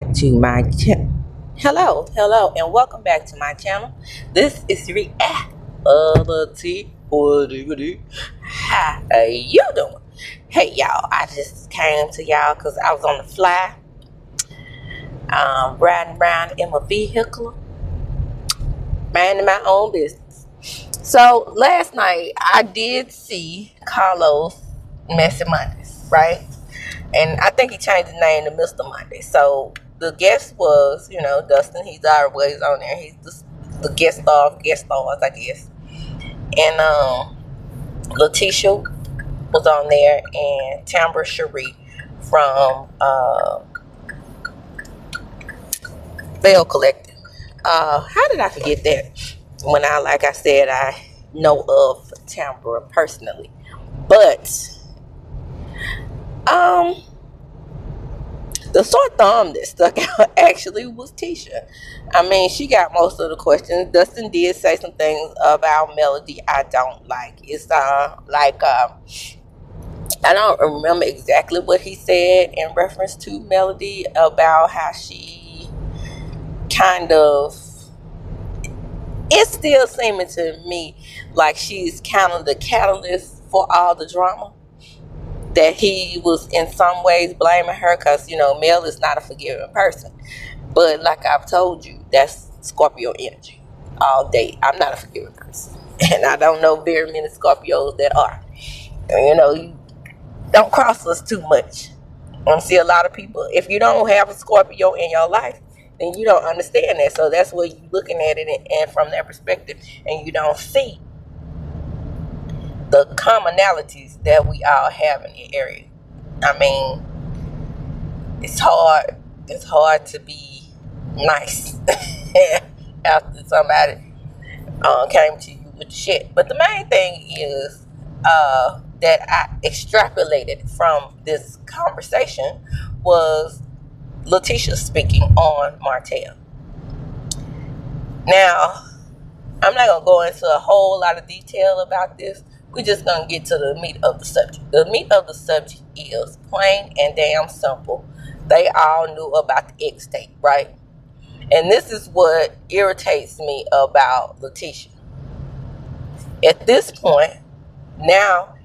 To my hello, and welcome back to my channel. This is reality. How you doing? Hey y'all, I just came to y'all because I was on the fly, riding around in my vehicle, minding my own business. So last night I did see Carlos Messy Mondays, right? And I think he changed his name to Mr. Monday. So the guest was, Dustin. He's always on there. He's the guest star of guest stars, I guess. And Letitia was on there, and Tambra Cherie from Bell Collective. How did I forget that? When like I said, I know of Tambra personally, but the sore thumb that stuck out actually was Tisha. I mean, she got most of the questions. Dustin did say some things about Melody I don't like. It's I don't remember exactly what he said in reference to Melody about how she kind of. It's still seeming to me like she's kind of the catalyst for all the drama. That he was in some ways blaming her because, Mel is not a forgiving person. But like I've told you, that's Scorpio energy all day. I'm not a forgiving person. And I don't know very many Scorpios that are. You don't cross us too much. I see a lot of people, if you don't have a Scorpio in your life, then you don't understand that. So that's where you're looking at it and from that perspective, and you don't see the commonalities that we all have in the area. I mean, it's hard to be nice after somebody came to you with the shit. But the main thing is that I extrapolated from this conversation was Letitia speaking on Martell. Now, I'm not going to go into a whole lot of detail about this. We're just going to get to the meat of the subject. The meat of the subject is plain and damn simple. They all knew about the X tape, right? And this is what irritates me about Letitia. At this point, now,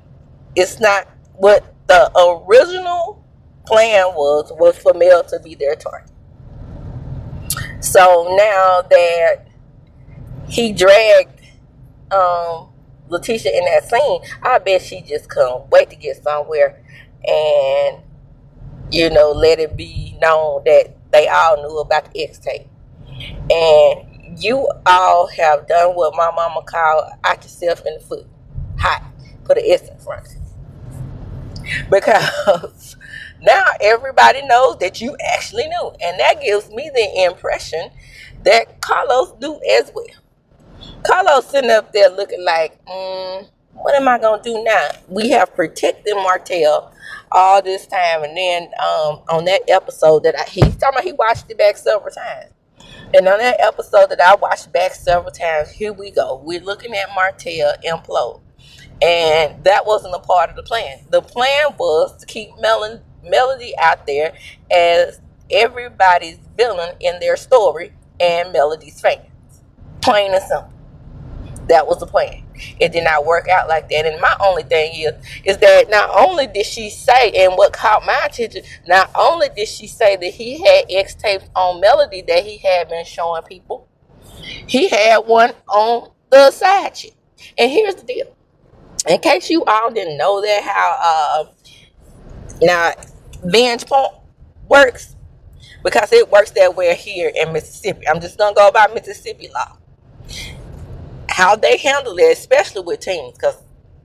it's not what the original plan was for Mel to be their target. So now that he dragged Letitia in that scene, I bet she just couldn't wait to get somewhere and let it be known that they all knew about the X tape. And you all have done what my mama called out yourself in the foot. Hot. Put an S in front. Because now everybody knows that you actually knew. And that gives me the impression that Carlos knew as well. Carlos sitting up there looking like, what am I going to do now? We have protected Martell all this time. And then on that episode that he's talking about, he watched it back several times. And on that episode that I watched back several times, here we go. We're looking at Martell implode. And that wasn't a part of the plan. The plan was to keep Melody out there as everybody's villain in their story and Melody's fans. Plain and simple. That was the plan. It did not work out like that. And my only thing is that not only did she say, and what caught my attention, not only did she say that he had X tapes on Melody that he had been showing people, he had one on the side chick. And here's the deal. In case you all didn't know that, how now binge porn works, because it works that way here in Mississippi. I'm just gonna go by Mississippi law. How they handle it, especially with teens, because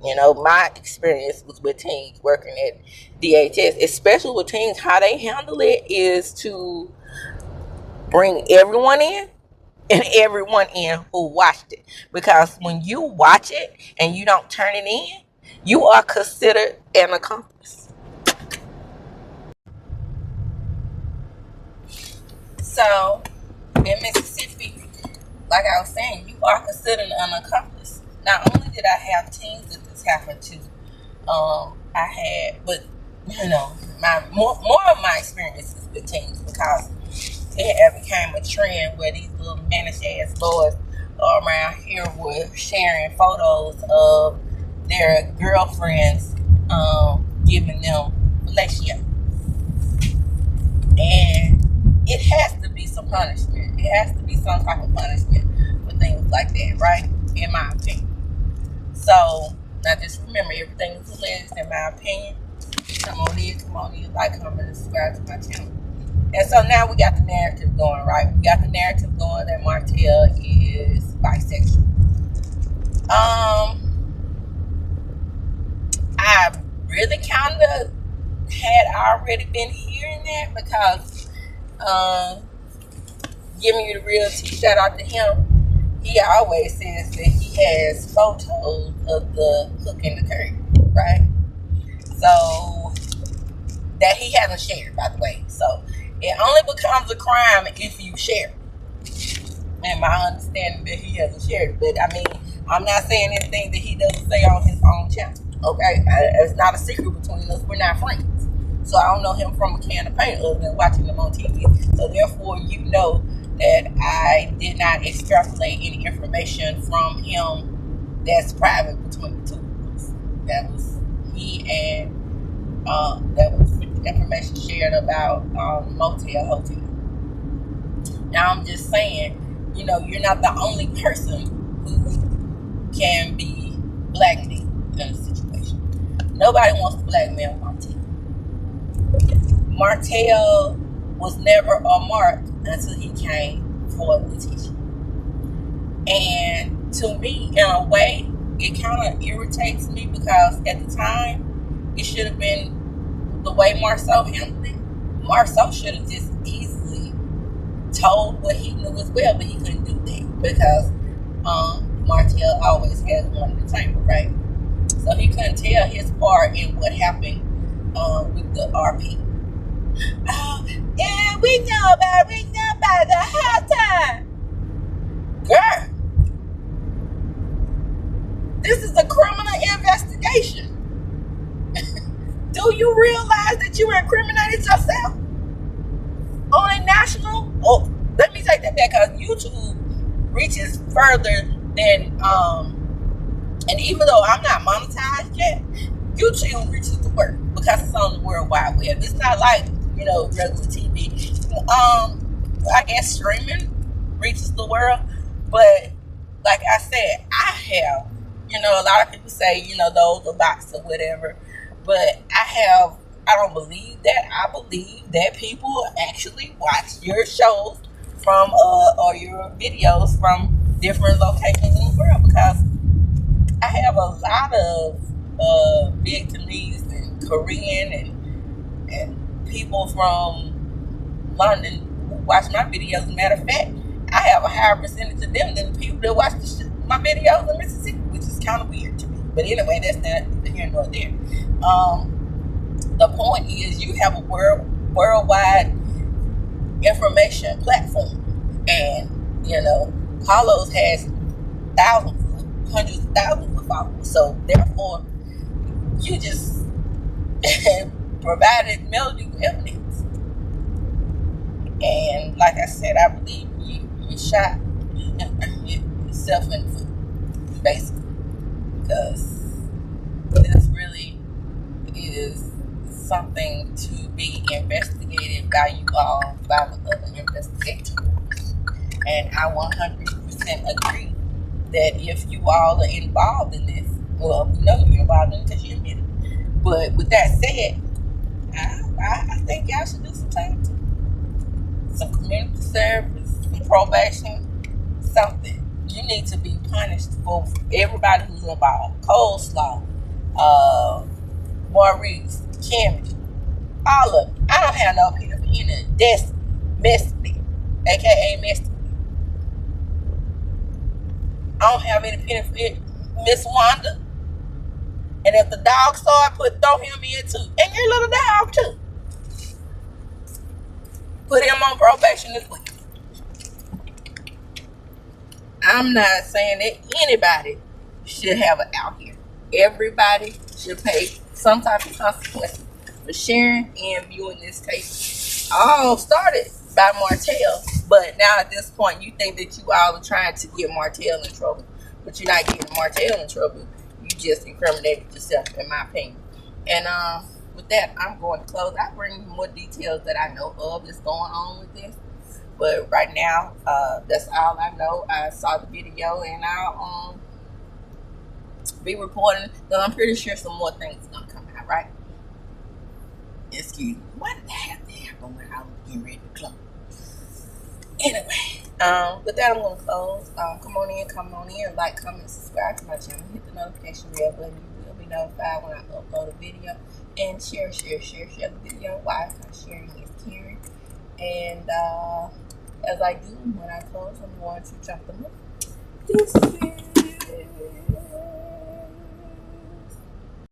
my experience was with teens working at DHS, especially with teens. How they handle it is to bring everyone in and everyone in who watched it, because when you watch it and you don't turn it in, you are considered an accomplice. So in Mississippi, like I was saying, you are considered an accomplice. Not only did I have teens that this happened to, but my more of my experiences with teens, because it had became a trend where these little managed ass boys around here were sharing photos of their girlfriends giving them fellatio. And it has to be some punishment. It has to be some type of punishment for things like that, right? In my opinion. So, now just remember, everything is alleged in my opinion. Come on in, like, comment, and subscribe to my channel. And so now we got the narrative going, right? We got the narrative going that Martell is bisexual. I really kind of had already been hearing that because giving you the real tea, shout out to him. He always says that he has photos of the hook and the curve, right? So that he hasn't shared, by the way. So it only becomes a crime if you share. And my understanding that he hasn't shared. But I mean, I'm not saying anything that he doesn't say on his own channel. Okay, it's not a secret between us. We're not friends. So I don't know him from a can of paint other than watching him on TV. So therefore, you know that I did not extrapolate any information from him that's private between the two of us. That was he and that was information shared about Motel Hotel. Now I'm just saying, you know, you're not the only person who can be blackmailed in a situation. Nobody wants to blackmail Martell. Martell was never a mark until he came for Tisha. And to me, in a way, it kind of irritates me because at the time, it should have been the way Marceau handled it. Marceau should have just easily told what he knew as well, but he couldn't do that because Martell always has one in the chamber, right? So he couldn't tell his part in what happened with the RP. Oh, yeah, we know about the halftime. Girl, this is a criminal investigation. Do you realize that you incriminated yourself on a national? Oh, let me take that back because YouTube reaches further than and even though I'm not monetized yet, YouTube reaches the world because it's on the World Wide Web. It's not like, you know, regular TV. I guess streaming reaches the world, but like I said, I have, you know, a lot of people say, you know, those are bots or whatever, but I don't believe that. I believe that people actually watch your shows from or your videos from different locations in the world because I have a lot of Vietnamese and Korean and people from London who watch my videos. As a matter of fact, I have a higher percentage of them than the people that watch my videos in Mississippi, which is kind of weird to me. But anyway, that's not here nor there. The point is, you have a worldwide information platform, and you know, Carlos has thousands, hundreds of thousands of followers. So therefore, you just provided Melody with evidence. And like I said, I believe you shot yourself in the foot, basically, because this really is something to be investigated by you all, by the other investigators. And I 100% agree that if you all are involved in this, well, we know you're involved in it because you admit it. But with that said, I think y'all should do some time too. Some community service, some probation, something. You need to be punished for everybody who's involved. Coleslaw, Maurice, Kimmy, all of them. I don't have no opinion for any of this. Misty, aka Misty. I don't have any opinion for Miss Wanda. And if the dog saw it, throw him in too. And your little dog too. Put him on probation this week. I'm not saying that anybody should have it out here. Everybody should pay some type of consequence for sharing and viewing this tape. All started by Martell. But now at this point, you think that you all are trying to get Martell in trouble, but you're not getting Martell in trouble. You just incriminated yourself, in my opinion. And with that, I'm going to close. I bring you more details that I know of that's going on with this. But right now, that's all I know. I saw the video, and I'll be reporting. Because I'm pretty sure some more things are gonna come out, right? Excuse me. Why did I have to happen when I was getting ready to close? Anyway, with that, I'm gonna close. Come on in, like, comment, subscribe to my channel, hit the notification bell button. You will be notified when I upload a video, and share the video. Why? Because sharing is caring. And as I do when I close, I'm going to jump the moon.